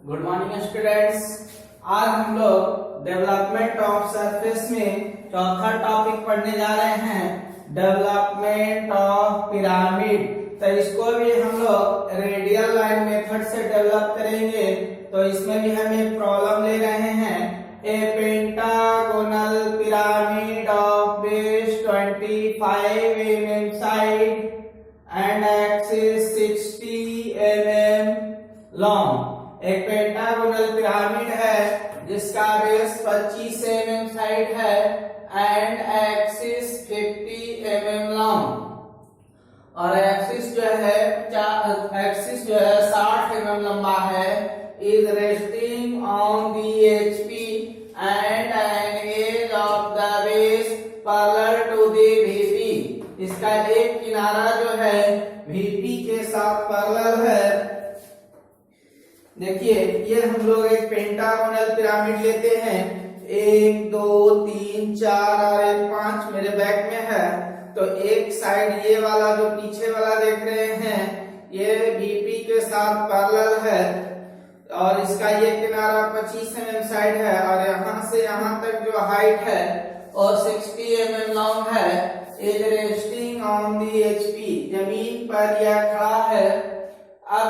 Good morning students. आज हम लोग डेवलपमेंट ऑफ सरफेस में चौथा टॉपिक पढ़ने जा रहे हैं, डेवलपमेंट ऑफ पिरामिड। तो इसको भी हम लोग रेडियल लाइन मेथड से डेवलप करेंगे। तो इसमें भी हम एक प्रॉब्लम ले रहे हैं, a pentagonal pyramid of base 25 mm side and axis 60 mm long. एक पेंटागोनल पिरामिड है जिसका बेस 25 mm साइड है एंड एक्सिस 50 mm लॉन्ग, और एक्सिस जो है 60 mm लंबा है। Is resting on the HP and an edge of the base parallel to the VP. इसका एक किनारा जो है वीपी के साथ पैरेलल है। देखिए, ये हम लोग एक पेंटागोनल पिरामिड लेते हैं, 1 2 3 4 और 1 5 मेरे बैक में है। तो एक साइड ये वाला जो पीछे वाला देख रहे हैं ये वीपी के साथ पैरेलल है और इसका ये किनारा 25 mm साइड है और यहाँ से यहाँ तक जो हाइट है और 60 mm लॉन्ग है। Is resting on the HP, जमीन पर यह खड़ा है। अब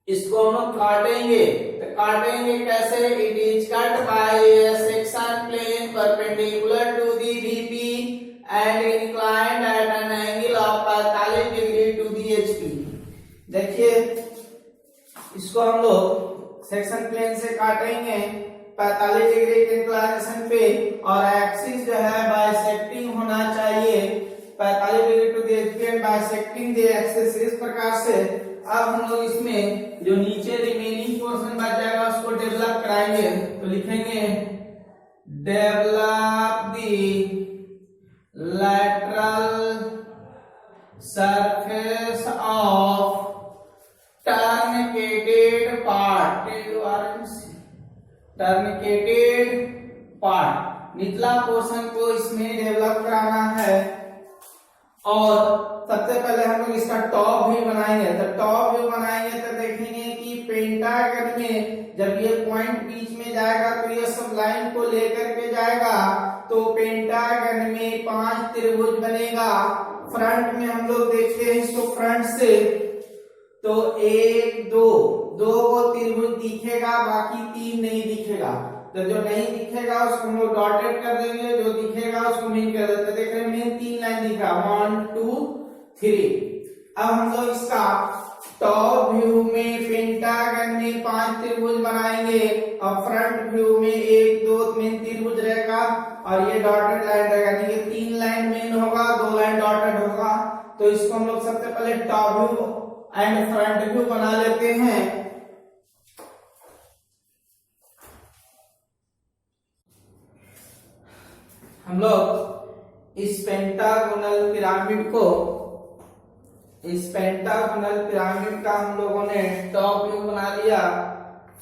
इसको हम लोग काटेंगे, तो काटेंगे कैसे? It is cut by a section plane perpendicular to the VP and inclined at an angle of 45 degree to the HP. देखिए, इसको हम लोग सेक्शन प्लेन से काटेंगे 45 डिग्री के इंक्लाइनेशन पे, और एक्सिस जो है बाइसेक्टिंग होना चाहिए 45 degree to the HP and bisecting the axis. इस प्रकार से अब हम लोग इसमें जो नीचे रिमेनिंग पोर्शन बच जाएगा उसको डेवलप कराएंगे। तो लिखेंगे develop the lateral surface of truncated part, truncated part, निचला पोर्शन को इसमें डेवलप कराना है। और सबसे पहले हम लोग इसका टॉप व्यू बनाएंगे। तो टॉप व्यू बनाएंगे तो देखेंगे कि पेंटागन में जब ये पॉइंट बीच में जाएगा तो ये सब लाइन को लेकर के जाएगा, तो पेंटागन में 5 त्रिभुज बनेगा। फ्रंट में हम लोग देखते हैं इसको फ्रंट से, तो 1 2 को त्रिभुज दिखेगा, बाकी 3 नहीं दिखेगा। तो जो नहीं दिखेगा उसको हम लोग डॉटेड कर देंगे, जो दिखेगा उसको मेन कर देते। देख रहे हैं मेन 3 लाइन दिखा, 1 2 3। अब हम लोग इसका टॉप व्यू में पेंटागन में 5 त्रिभुज बनाएंगे और फ्रंट व्यू में 1 2 3 त्रिभुज रहेगा और ये डॉटेड लाइन रहेगा। यानी कि 3 लाइन मेन होगा, 2 लाइन डॉटेड होगा। तो इसको हम लोग सबसे पहले top view and front view बना लेते हैं। हम लोग इस पेंटागोनल पिरामिड का हम लोगों ने टॉप व्यू बना लिया।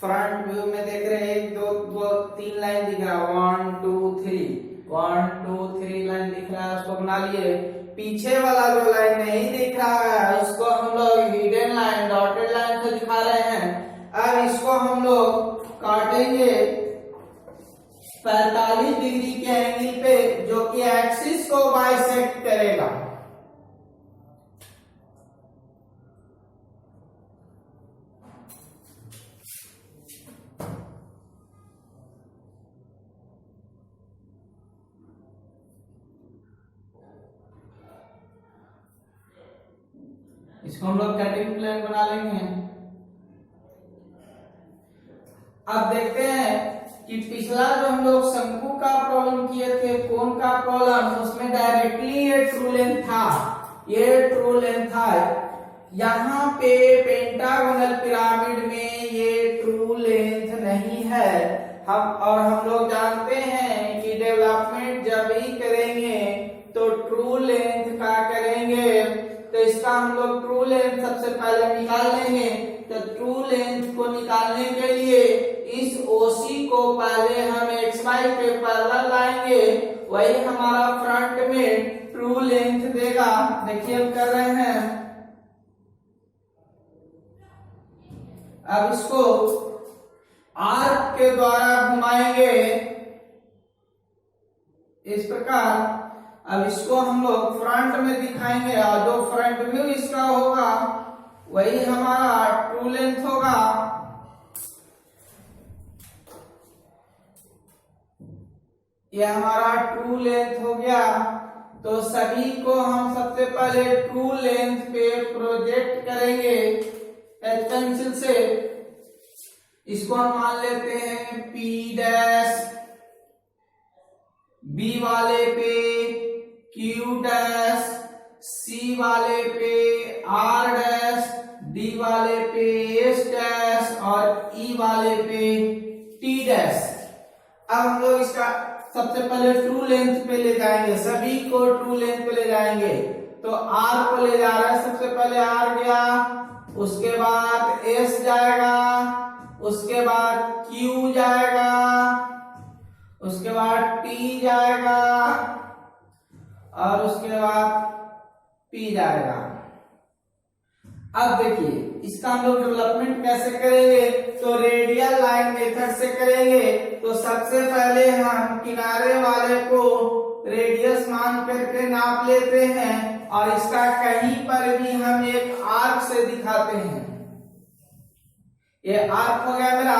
फ्रंट व्यू में देख रहे हैं 1 2 3 लाइन दिख रहा है, 1 2 3 लाइन दिख रहा है, उसको बना लिए। पीछे वाला जो लाइन नहीं दिख रहा है उसको हम लोग हिडन लाइन, डॉटेड लाइन से दिखा रहे हैं। अब इसको हम लोग काटेंगे 45 डिग्री के एंगल पे, जो कि एक्सिस को बाइसेक्ट करेगा। इसको हम लोग कटिंग प्लेन बना लेंगे। अब देखते हैं कि पिछला जो हम लोग शंकु का प्रॉब्लम किए थे, कोन का प्रॉब्लम, उसमें डायरेक्टली ये ट्रू लेंथ था, ये ट्रू लेंथ था। यहाँ पे पेंटागोनल पिरामिड में ये ट्रू लेंथ नहीं है। हम लोग जानते हैं कि डेवलपमेंट जब ही करेंगे तो ट्रू लेंथ का करेंगे। तो इसका हम लोग ट्रू लेंथ सबसे पहले निकाल लेंगे। तो ट्रू लेंथ को निकालने के लिए इस ओसी को पहले हम XY पे पैरेलल लाएंगे, वही हमारा फ्रंट में ट्रू लेंथ देगा। देखिए हम कर रहे हैं। अब इसको आर्क के द्वारा घुमाएंगे इस प्रकार। अब इसको हम लोग फ्रंट में दिखाएंगे और जो फ्रंट व्यू इसका होगा वही हमारा ट्रू लेंथ होगा। यह हमारा ट्रू लेंथ हो गया। तो सभी को हम सबसे पहले ट्रू लेंथ पे प्रोजेक्ट करेंगे एच पेंसिल से। इसको हम मान लेते हैं P डैश, B वाले पे Q डैश, C वाले पे R डैश, D वाले पे S डैश और E वाले पे T डैश। अब हम लोग इसका सबसे पहले ट्रू लेंथ पे ले जाएंगे, सभी को ट्रू लेंथ पे ले जाएंगे। तो R को ले जा रहा है, सबसे पहले R गया, उसके बाद S जाएगा, उसके बाद Q जाएगा, उसके बाद T जाएगा और उसके बाद P जाएगा। अब देखिए इसका हम लोग डेवलपमेंट कैसे करेंगे, तो रेडियल लाइन मेथड से करेंगे। तो सबसे पहले हम किनारे वाले को रेडियस मान करके नाप लेते हैं और इसका कहीं पर भी हम एक आर्क से दिखाते हैं। ये आर्क हो गया मेरा।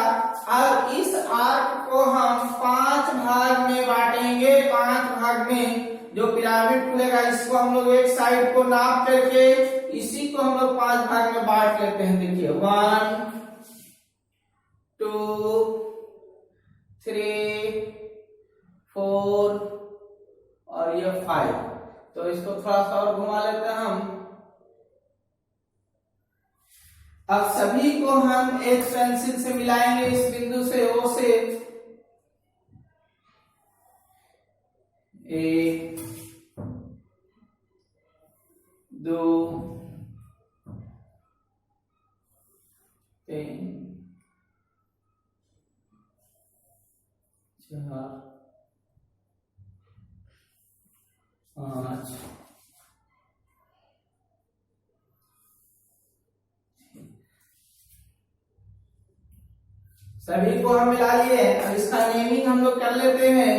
अब इस आर्क को हम 5 भाग में बांटेंगे। 5 भाग में जो पिरामिड खुलेगा इसको हम लोग एक साइड को नाप करके इसी को हम लोग 5 भाग में बांट लेते हैं। देखिए 1 2 3 4 और ये 5। तो इसको थोड़ा सा और घुमा लेते हैं हम। अब सभी को हम एक पेंसिल से मिलाएंगे इस बिंदु से O से। 1 2 3 4 5 सभी को हम मिला लिए। अब इसका नेमिंग हम लोग कर लेते हैं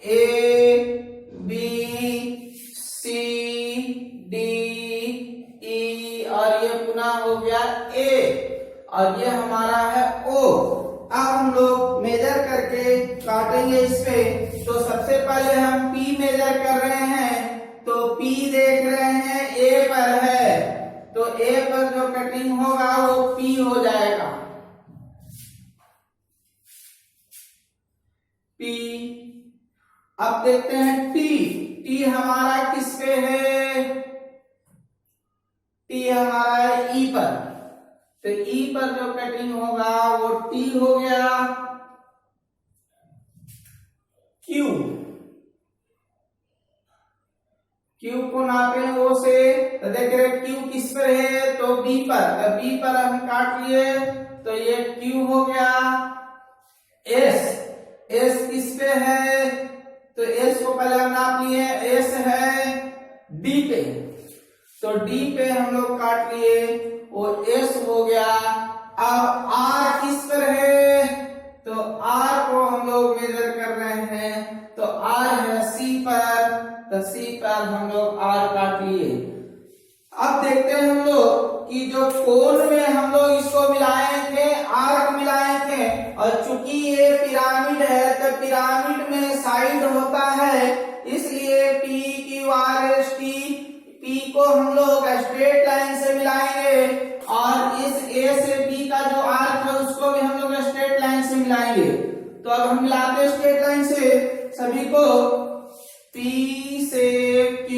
A B C D E और ये पुनः हो गया A और ये हमारा है O। अब हम लोग मेजर करके काटेंगे इस पे। तो सबसे पहले हम P मेजर कर रहे हैं, तो P देख रहे हैं A पर है, तो A पर जो कटिंग होगा वो P हो जाएगा। P। अब देखते हैं T। T हमारा किस पे है? T हमारा है E पर, तो E पर जो कटिंग होगा वो T हो गया। Q। Q को नापे O से, तो देख रहे Q किस पर है? तो B पर, तो B पर हम काट लिए, तो ये Q हो गया। S। S किस पे है? तो S को पहले हम नाप लिए, S है D पे, तो D पे हम लोग काट लिए, वो S हो गया। अब R किस पर है? तो R को हम लोग मेजर कर रहे हैं, तो R है C पर, तो C पर हम लोग R काट लिए। अब देखते हैं हम लोग कि जो कोण में हम लोग इसको मिलाए थे, आर्क मिलाए थे, और चूंकि ये पिरामिड है तो पिरामिड में साइड होता है, इसलिए P Q R S T P को हम लोग स्ट्रेट लाइन से मिलाएंगे और इस A से B का जो आर्क है उसको भी हम लोग स्ट्रेट लाइन से मिलाएंगे। तो अब हम मिलाते हैं स्ट्रेट लाइन से सभी को। P से Q,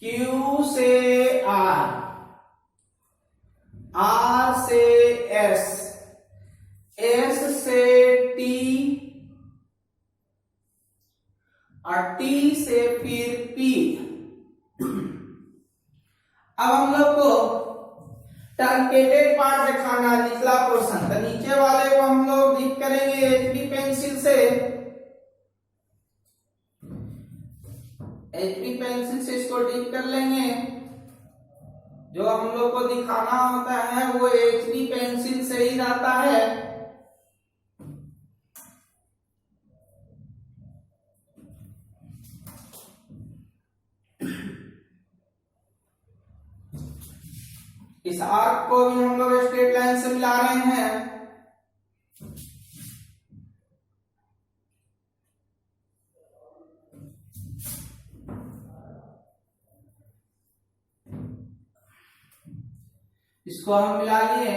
Q से R, R से S, S से T और T से फिर P। अब हम लोग को ट्रंकेटेड पार्ट दिखाना है, निचला पोर्शन। तो नीचे वाले को हम लोग डिप करेंगे HB पेंसिल से। HB पेंसिल से इसको डिप कर लेंगे। जो हम लोग को दिखाना होता है वो HB पेंसिल से ही रहता है। इस आर्क को भी हम लोग स्ट्रेट लाइन से मिला रहे हैं। इसको हम मिला लिए।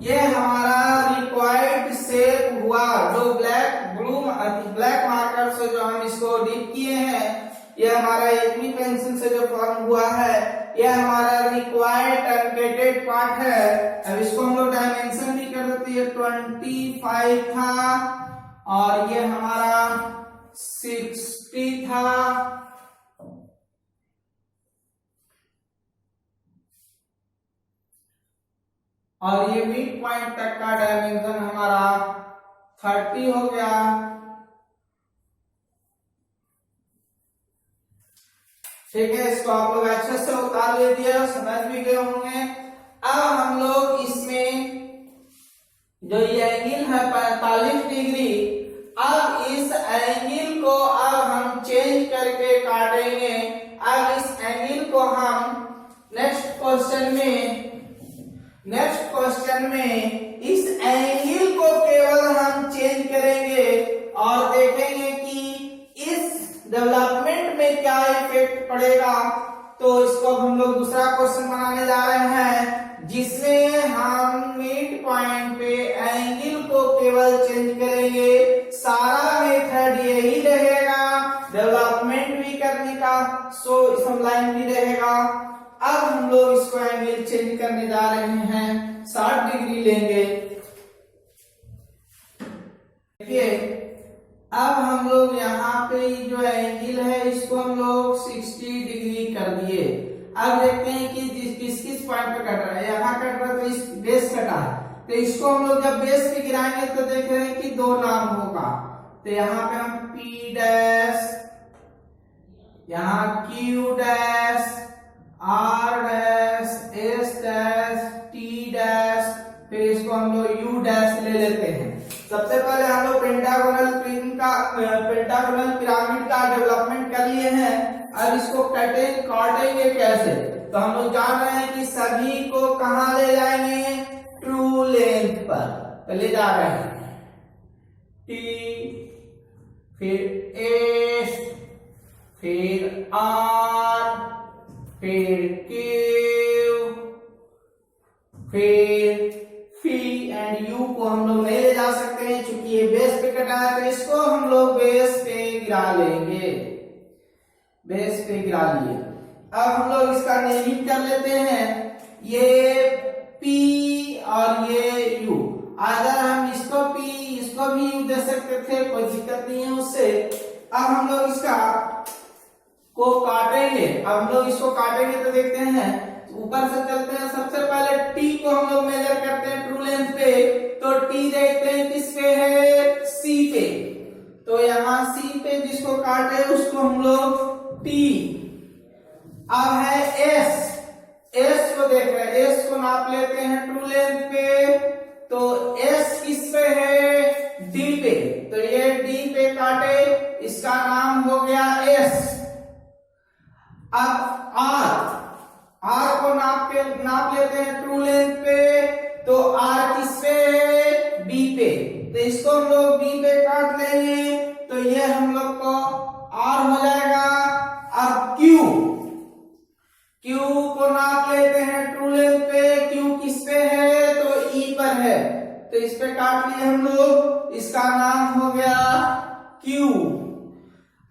ये हमारा रिक्वायर्ड शेप हुआ, जो ब्लैक मार्कर से जो हम इसको डिप किए हैं, ये हमारा HB पेंसिल से जो फॉर्म हुआ है, ये हमारा रिक्वायर्ड टर्नकेटेड पार्ट है। अब इसको हम लोग डायमेंशन भी कर देते हैं, 25 था और ये हमारा 60 था। और ये मिड पॉइंट तक का डायमेंशन हमारा 30 हो गया। ठीक है, इसको आप लोग अच्छे से उतार ले दिया, समझ भी गए होंगे। अब हम लोग इसमें जो ये एंगल है 45 डिग्री, अब इस एंगल को अब हम चेंज करके काटेंगे। अब इस एंगल को हम नेक्स्ट क्वेश्चन में इस एंगल को केवल हम चेंज करेंगे और देखेंगे कि इस डेवलपमेंट में क्या इफेक्ट पड़ेगा। तो इसको हम लोग दूसरा क्वेश्चन बनाने जा रहे हैं, जिसमें हम मिड पॉइंट पे एंगल को केवल चेंज करेंगे। सारा मेथड यही रहेगा, डेवलपमेंट भी करने का, सो इसमें लाइन भी रहेगा। अब हम लोग इसको एंगल चेंज करने जा रहे हैं, 60 डिग्री लेंगे। देखिए, अब हम लोग यहाँ पे जो एंगल है इसको हम लोग 60 डिग्री कर दिए। अब देखते हैं कि किस किस पॉइंट पे कट रहा है। यहाँ कट रहा है तो इस बेस कटा है, तो इसको हम लोग जब बेस पे गिराएंगे तो देख रहे हैं कि 2 नाम होगा। तो यहाँ पे हम P डैश, यहाँ Q dash, R dash, S dash, T dash, फिर इसको हम लोग U डैश ले लेते हैं। सबसे पहले हम लोग पेंटागोनल पिरामिड का डेवलपमेंट कर लिए हैं। अब इसको काटेंगे कैसे, तो हम लोग जान रहे हैं कि सभी को कहाँ ले जाएंगे, ट्रू लेंथ पर। तो ले जा रहे हैं T, फिर S, फिर R, फिर Q, फिर P एंड U को हम लोग नहीं ले जा सकते हैं क्योंकि ये बेस पे कटा है। तो इसको हम लोग बेस पे गिरा लेंगे, बेस पे गिरा लिए। अब हम लोग इसका नेमिंग कर लेते हैं, ये P और ये U। अगर हम इसको P इसको भी U दे सकते थे, कोई दिक्कत नहीं है उससे। अब हम लोग इसका को काटेंगे। अब हम लोग इसको काटेंगे तो देखते हैं, ऊपर से चलते हैं। सबसे पहले T को हम लोग मेजर करते हैं ट्रू लेंथ पे, तो T देखते हैं किस पे है, C पे। तो यहाँ C पे जिसको काटे उसको हम लोग T। अब है S, S को देख रहे हैं, S को नाप लेते हैं ट्रू लेंथ पे, तो S किस पे है, D पे। तो ये D पे काटे, इसका नाम हो गया S। अब R को नाप लेते हैं ट्रू लेंथ पे, तो R किस पे है, B पे। तो इसको हम लोग B पे काट लेंगे, तो ये हम लोग को R हो जाएगा। अब Q को नाप लेते हैं ट्रू लेंथ पे, Q किस पे है, तो E पर है। तो इस पे काट लिए हम लोग, इसका नाम हो गया Q।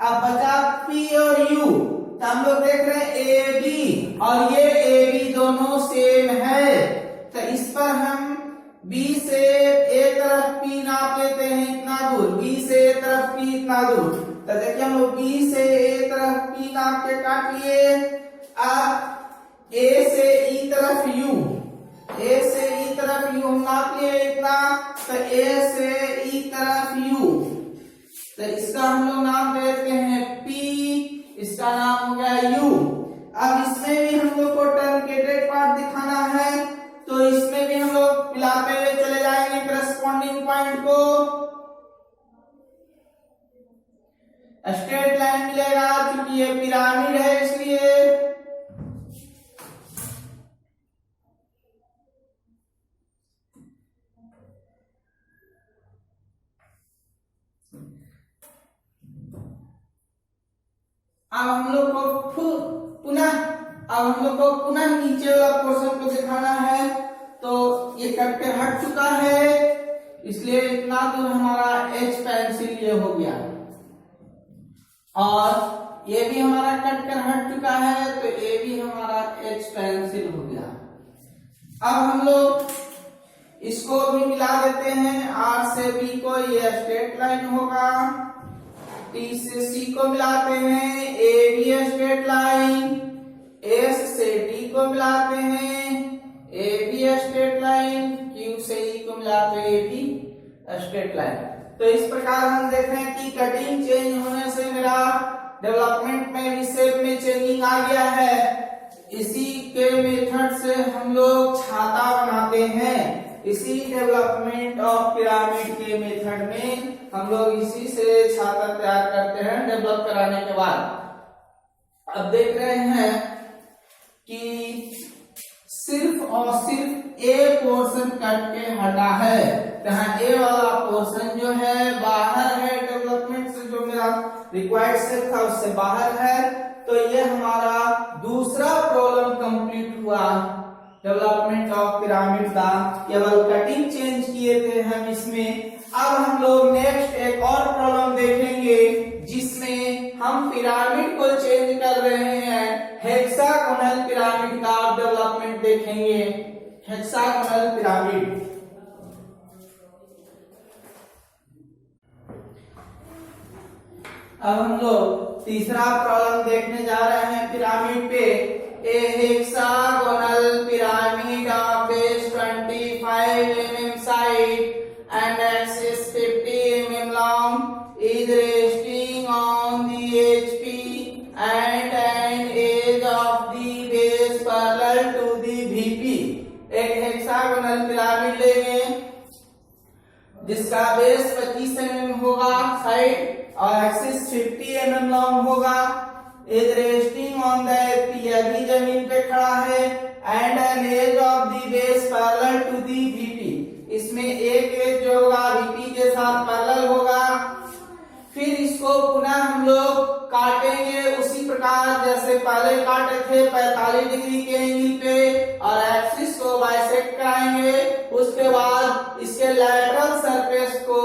अब बचा P और U। तो हम लोग देख रहे हैं AB और ये AB दोनों सेम है, तो इस पर हम B से एक तरफ P नाप लेते हैं इतना दूर, B से एक तरफ P इतना दूर। तो देखिए हम लोग B से एक तरफ P नाप के काट लिए। अब A से E तरफ U, A से E तरफ U हम नाप लिए इतना, तो A से E तरफ U। तो इसका हम लोग नाम देते हैं P, इसका नाम हो गया U। अब इसमें भी हम लोग को ट्रंकेटेड पार्ट दिखाना है, तो इसमें भी हम लोग मिलाते हुए चले जाएंगे करस्पॉन्डिंग पॉइंट को। स्ट्रेट लाइन मिलेगा, क्योंकि ये पिरामिड है इसलिए। अब हम लोग को पुनः नीचे वाला पोर्शन को दिखाना है, तो ये कट के हट चुका है, इसलिए इतना दूर हमारा एच पेंसिल ये हो गया, और ये भी हमारा कट कर हट चुका है, तो ये भी हमारा एच पेंसिल हो गया। अब हम लोग इसको भी मिला देते हैं, आर से बी को ये स्ट्रेट लाइन होगा, टी से सी को मिलाते हैं, A be straight line, S से डी को मिलाते हैं, A be straight line, Q से ई को मिलाते हैं, ए बी स्ट्रेट लाइन। तो इस प्रकार हम देख रहे हैं कि कटिंग चेंज होने से मेरा डेवलपमेंट में भी शेप में चेंजिंग आ गया है। इसी के मेथड से हम लोग छाता बनाते हैं, इसी डेवलपमेंट ऑफ पिरामिड के मेथड में हम लोग इसी से छाता तैयार करते हैं डेवलप कराने के बाद। अब देख रहे हैं कि सिर्फ और सिर्फ ए पोर्शन कट के हटा है, जहां ए वाला पोर्शन जो है बाहर है, डेवलपमेंट से जो मेरा रिक्वायर्ड शेप था उससे बाहर है, तो ये हमारा दूसरा प्रॉब्लम कंप्लीट हुआ डेवलपमेंट ऑफ पिरामिड का। केवल कटिंग चेंज किए थे हम इसमें। अब हम लोग नेक्स्ट एक और प्रॉब्लम देखेंगे जिसमें हम पिरामिड को चेंज कर रहे हैं, हेक्सागोनल पिरामिड का डेवलपमेंट देखेंगे। हेक्सागोनल पिरामिड, अब हम लोग तीसरा प्रॉब्लम देखने जा रहे हैं पिरामिड पे। A hexagonal pyramid of base 25 mm side and axis 50 mm long is resting on the HP and an edge of the base parallel to the VP। एक हेक्सागोनल पिरामिड लेंगे जिसका बेस 25 mm होगा side और axis 50 mm long होगा, is resting on the AP, अभी जमीन पे खड़ा है, and an edge of the base parallel to the VP, इसमें एक एज जो होगा वीपी के साथ पैरेलल होगा। फिर इसको पुनः हम लोग काटेंगे उसी प्रकार जैसे पहले काटे थे 45 डिग्री के एंगल पे, और एक्सिस को बाइसेक्ट कराएंगे। उसके बाद इसके लैटरल सरफेस को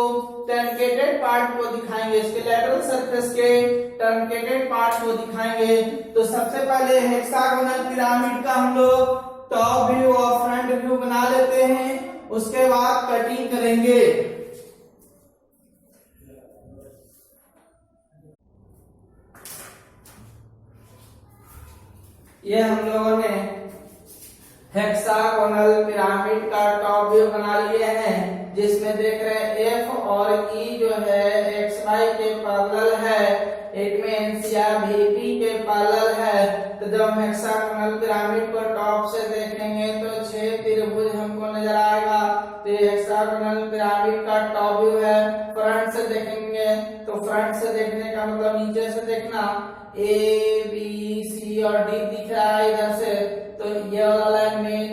ट्रंकेटेड पार्ट को दिखाएंगे, इसके लैटरल सरफेस के ट्रंकेटेड पार्ट को दिखाएंगे। तो सबसे पहले हेक्सागोनल पिरामिड का हम लोग टॉप व्यू और फ्रंट व्यू बना लेते हैं, उसके बाद कटिंग करेंगे। ये हम लोगों ने हेक्सागोनल पिरामिड का टॉप व्यू बना लिए हैं, जिसमें देख रहे हैं एफ और ई जो है एक्स वाई के पैरेलल है, एक में एनसीआर वीपी के पैरेलल है। तो जब हम हेक्सागोनल पिरामिड को टॉप से देखेंगे तो 6 त्रिभुज हमको नजर आएगा। तो ये हेक्सागोनल पिरामिड का टॉप व्यू है। फ्रंट से देखेंगे तो फ्रंट से देखने का मतलब नीचे से देखना, ए बी सी और डी दिख रहा है इधर से, तो ये वाला लाइन मेन,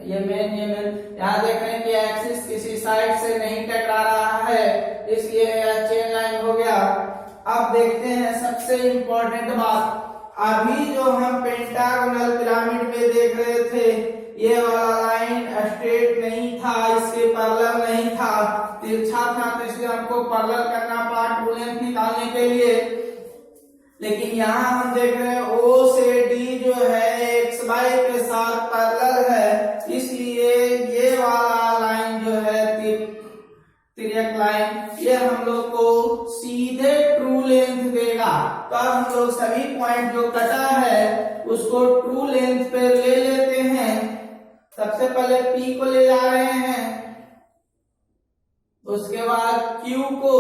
ये मेन, ये मेन। यहाँ देख रहे हैं कि एक्सिस किसी साइड से नहीं टकरा रहा है, इसलिए यह चेन लाइन हो गया। अब देखते हैं सबसे इम्पोर्टेंट बात, अभी जो हम पेंटागोनल पिरामिड में देख रहे थे ये वाला लाइन स्ट्रेट नहीं था, इसके पैरेलल नहीं था, तिरछा था, तो इसलिए हमको पैरेलल करना पड़ा ट्रू लेंथ निकालने के लिए। लेकिन यहाँ हम देख रहे हैं ओ से डी जो है एक्स वाई के साथ पैरेलल है, इसलिए ये वाला लाइन जो है तिर्यक लाइन, ये हम लोग को सीधे ट्रू लेंथ देगा। तो अब हम लोग सभी पॉइंट जो कटा है उसको ट्रू लेंथ पे ले लेते हैं। सबसे पहले पी को ले जा रहे हैं, उसके बाद क्यू को,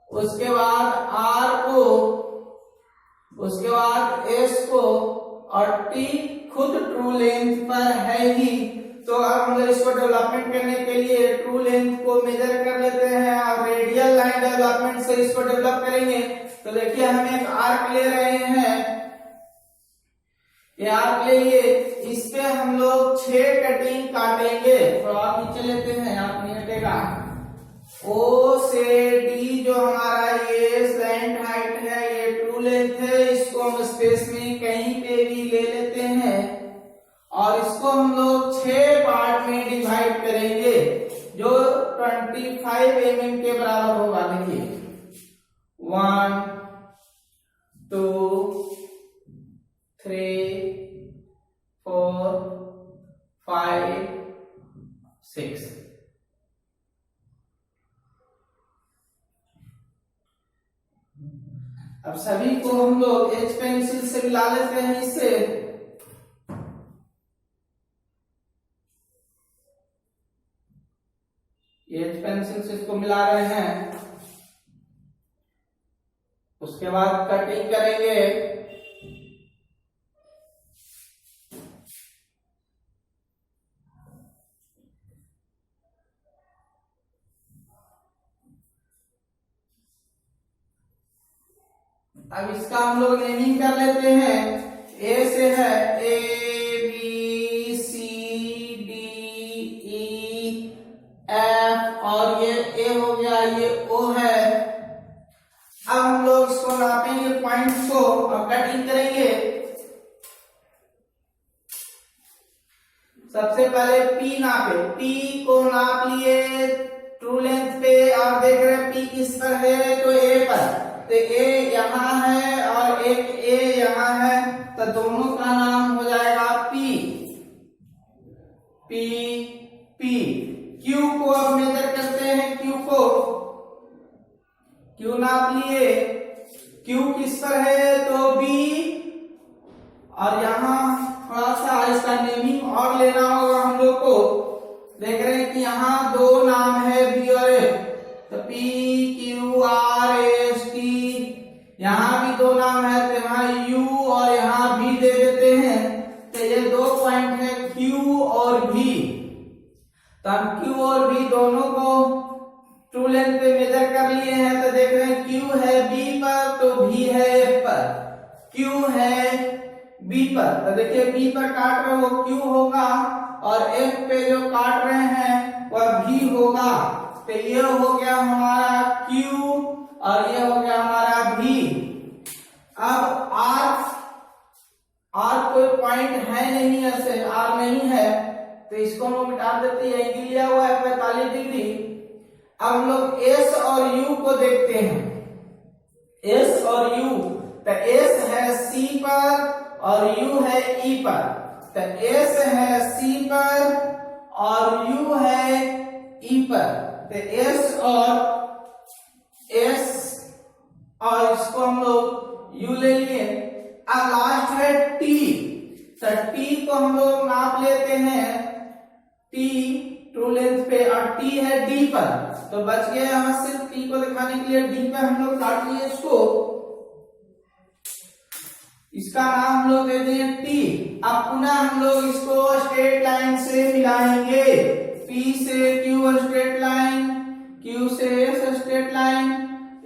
उसके बाद आर को, उसके बाद एस को और टी खुद ट्रू लेंथ पर है ही, तो अब हम लोग इसको डेवलपमेंट करने के लिए ट्रू लेंथ को मेजर कर लेते हैं और रेडियल लाइन डेवलपमेंट से इसको डेवलप करेंगे। तो देखिए हम एक आर्क ले रहे हैं, ये आर्क ले लिए, इस पे हम लोग 6 कटिंग काटेंगे। तो आप नीचे लेते हैं, आप नहीं हटेगा। ओ से डी जो हमारा ये स्लैंट हाइट है, ये ट्रू लेंथ है, इसको हम स्पेस में कहीं पे भी ले लेते हैं और इसको हम लोग 6 पार्ट में डिवाइड करेंगे जो 25 mm के बराबर होगा। देखिए 1 2 3 4 5 6। अब सभी को हम लोग एच पेंसिल से मिला लेते हैं। इससे एच पेंसिल से इसको मिला रहे हैं, उसके बाद कटिंग करेंगे। अब इसका हम लोग नेमिंग कर लेते हैं। ए से है A B C D E F और ये ए हो गया, ये ओ है। अब हम लोग इसको नापेंगे पॉइंट्स को और कटिंग करेंगे। सबसे पहले पी नापे, पी को नाप लिए ट्रू लेंथ पे और देख रहे हैं पी किस पर है, तो ए पर। तो ए यहाँ है और एक ए यहाँ है, तो दोनों का नाम हो जाएगा पी पी पी। क्यू को अब मेजर करते हैं, क्यू को, क्यू नाप लिए, क्यू किस पर है, तो बी। और यहाँ थोड़ा सा इसका नेमिंग और लेना होगा हम लोग को। देख रहे हैं कि यहाँ 2 नाम है बी और ए, तो P Q R S T, यहाँ भी 2 नाम है, तो यहाँ यू और यहाँ भी दे देते हैं। तो ये 2 पॉइंट है क्यू और भी। तो हम क्यू और भी दोनों को ट्रू लेंथ पे मेजर कर लिए हैं। तो देख रहे हैं क्यू है बी पर तो भी है एफ पर, क्यू है बी पर। तो देखिए बी पर काट रहे हो क्यू होगा और एफ पे जो काट रहे हैं वह भी होगा। तो ये हो गया हमारा क्यू और ये हो गया हमारा भी। अब आर कोई पॉइंट है नहीं, ऐसे आर नहीं है, तो इसको हम लोग मिटा देते हैं। एंगल लिया हुआ है 45 डिग्री। अब हम लोग एस और यू को देखते हैं, एस और यू। तो एस है सी पर और यू है ई पर। तो एस है सी पर और यू है ई पर। तो एस और इसको हम लोग यू ले लिए। अब लास्ट है टी, तो टी को हम लोग नाप लेते हैं, टी ट्रू लेंथ पे, और टी है डी पर। तो बच गया यहाँ सिर्फ टी को दिखाने के लिए डी पे हम लोग काट लिए इसको, इसका नाम हम लोग दे दिए टी। अब पुनः हम लोग इसको स्ट्रेट लाइन से मिलाएंगे, पी से क्यू स्ट्रेट लाइन, क्यू से एस स्ट्रेट लाइन,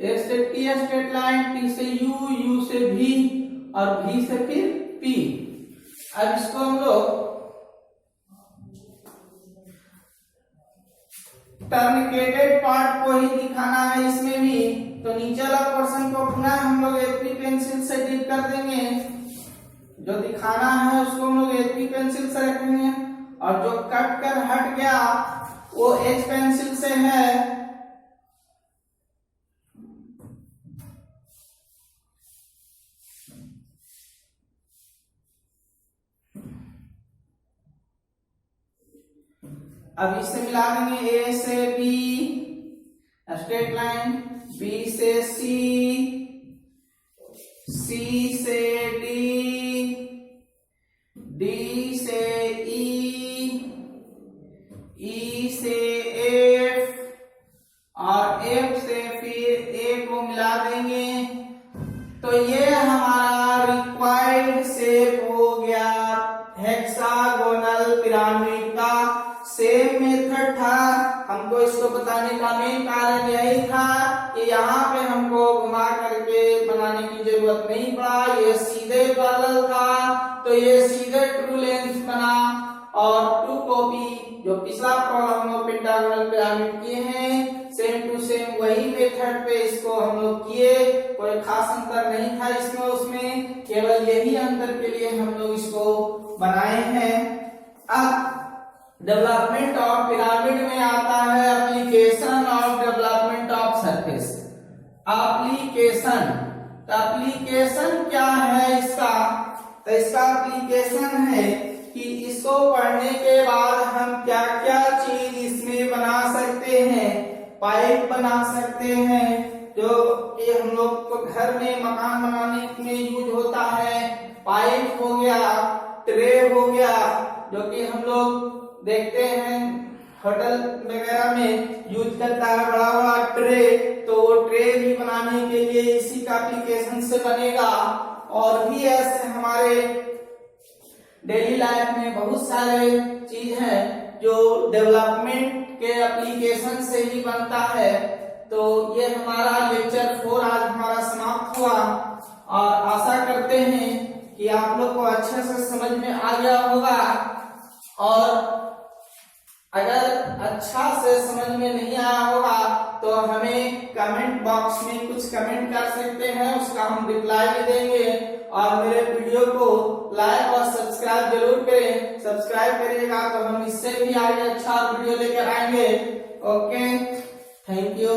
एस से टी स्ट्रेट लाइन, टी से यू, यू से भी और भी से फिर पी। अब इसको हम लोग टर्निकेटेड पार्ट को ही दिखाना है इसमें भी। तो नीचे वाला पोर्शन को पुनः हम लोग एचपी पेंसिल से डिप कर देंगे। जो दिखाना है उसको हम लोग एचपी पेंसिल से रखेंगे और जो कट कर हट गया वो एच पेंसिल से है। अब इसे मिला देंगे, ए से बी स्ट्रेट लाइन, बी से सी, सी से डी, डी से ई, ई से एफ और एफ से फिर ए को मिला देंगे। तो ये हमारा सेम मेथड था। हमको इसको बताने का मेन कारण यही था कि यहाँ पे हमको घुमा करके बनाने की जरूरत नहीं पड़ा, ये सीधे पैरेलल था तो ये सीधे ट्रू लेंथ बना। और टू कॉपी जो पिछला प्रॉब्लम हम लोग पेंटागोनल पिरामिड किए हैं, सेम टू सेम वही मेथड पे इसको हम लोग किए, कोई खास अंतर नहीं था इसमें उसमें, केवल यही अंतर के लिए हम लोग इसको बनाए हैं। अब डेवलपमेंट ऑफ पिरामिड में आता है application of development of surface. Application, तो एप्लीकेशन क्या है इसका? तो इसका एप्लीकेशन है कि इसको पढ़ने के बाद हम क्या क्या चीज इसमें बना सकते हैं। पाइप बना सकते हैं जो कि हम लोग को घर में मकान बनाने में यूज होता है, पाइप हो गया, ट्रे हो गया जो कि हम लोग देखते हैं होटल वगैरह में यूज करता है बड़ा बड़ा ट्रे, तो ट्रे भी बनाने के लिए इसी का एप्लीकेशन से बनेगा। और भी ऐसे हमारे डेली लाइफ में बहुत सारे चीज हैं जो डेवलपमेंट के एप्लीकेशन से ही बनता है। तो ये हमारा लेक्चर 4 आज हमारा समाप्त हुआ और आशा करते हैं कि आप लोग को अच्छे से समझ में आ गया होगा। और अगर अच्छा से समझ में नहीं आया होगा तो हमें कमेंट बॉक्स में कुछ कमेंट कर सकते हैं, उसका हम रिप्लाई भी देंगे। और मेरे वीडियो को लाइक और सब्सक्राइब जरूर करें, सब्सक्राइब करिएगा तो हम इससे भी आगे अच्छा वीडियो लेकर आएंगे। Okay, thank you.